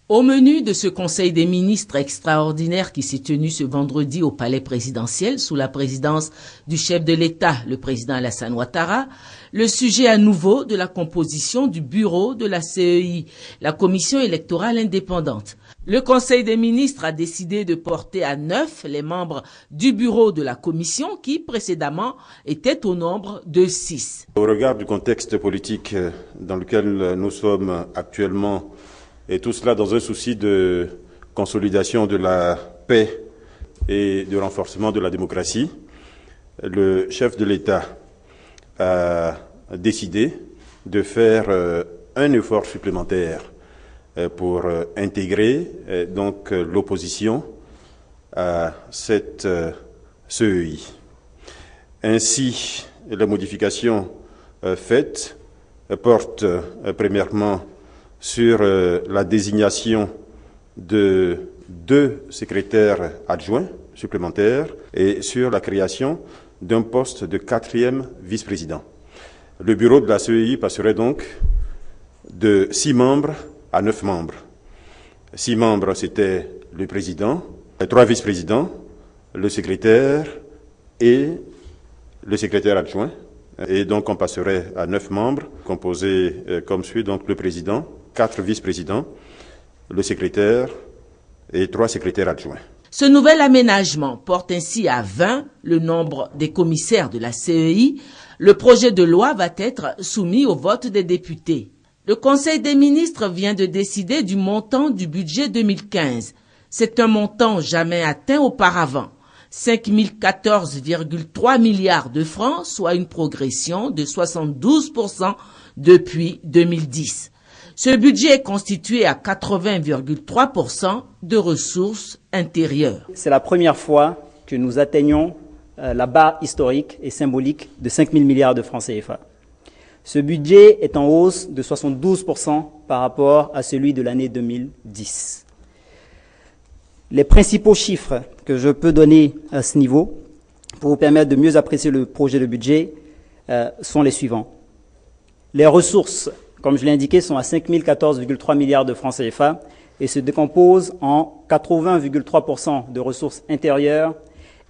Au menu de ce Conseil des ministres extraordinaire qui s'est tenu ce vendredi au Palais présidentiel sous la présidence du chef de l'État, le président Alassane Ouattara, le sujet à nouveau de la composition du bureau de la CEI, la Commission électorale indépendante. Le Conseil des ministres a décidé de porter à 9 les membres du bureau de la Commission qui, précédemment, étaient au nombre de 6. Au regard du contexte politique dans lequel nous sommes actuellement, et tout cela dans un souci de consolidation de la paix et de renforcement de la démocratie, le chef de l'État a décidé de faire un effort supplémentaire pour intégrer donc l'opposition à cette CEI. Ainsi, la modification faite porte premièrement sur la désignation de 2 secrétaires adjoints supplémentaires et sur la création d'un poste de 4e vice-président. Le bureau de la CEI passerait donc de 6 membres à 9 membres. 6 membres, c'était le président, 3 vice-présidents, le secrétaire et le secrétaire adjoint. Et donc on passerait à 9 membres, composés comme suit, donc le président, 4 vice-présidents, le secrétaire et 3 secrétaires adjoints. Ce nouvel aménagement porte ainsi à 20 le nombre des commissaires de la CEI. Le projet de loi va être soumis au vote des députés. Le Conseil des ministres vient de décider du montant du budget 2015. C'est un montant jamais atteint auparavant. 5 014,3 milliards de francs, soit une progression de 72% depuis 2010. Ce budget est constitué à 80,3% de ressources intérieures. C'est la première fois que nous atteignons la barre historique et symbolique de 5 000 milliards de francs CFA. Ce budget est en hausse de 72% par rapport à celui de l'année 2010. Les principaux chiffres que je peux donner à ce niveau pour vous permettre de mieux apprécier le projet de budget sont les suivants. Les ressources, comme je l'ai indiqué, sont à 5 014,3 milliards de francs CFA et se décomposent en 80,3% de ressources intérieures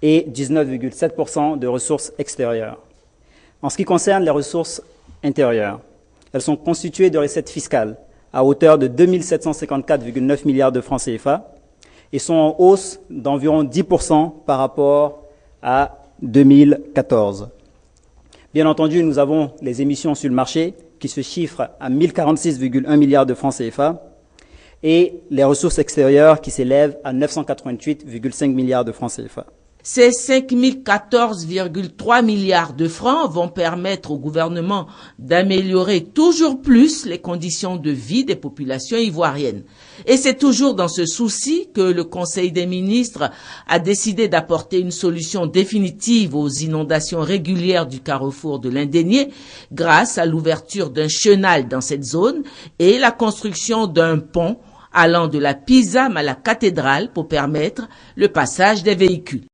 et 19,7% de ressources extérieures. En ce qui concerne les ressources intérieures, elles sont constituées de recettes fiscales à hauteur de 2 754,9 milliards de francs CFA et sont en hausse d'environ 10% par rapport à 2014. Bien entendu, nous avons les émissions sur le marché qui se chiffrent à 1046,1 milliards de francs CFA et les ressources extérieures qui s'élèvent à 988,5 milliards de francs CFA. Ces 5 014,3 milliards de francs vont permettre au gouvernement d'améliorer toujours plus les conditions de vie des populations ivoiriennes. Et c'est toujours dans ce souci que le Conseil des ministres a décidé d'apporter une solution définitive aux inondations régulières du carrefour de l'Indénié grâce à l'ouverture d'un chenal dans cette zone et la construction d'un pont allant de la Pisam à la cathédrale pour permettre le passage des véhicules.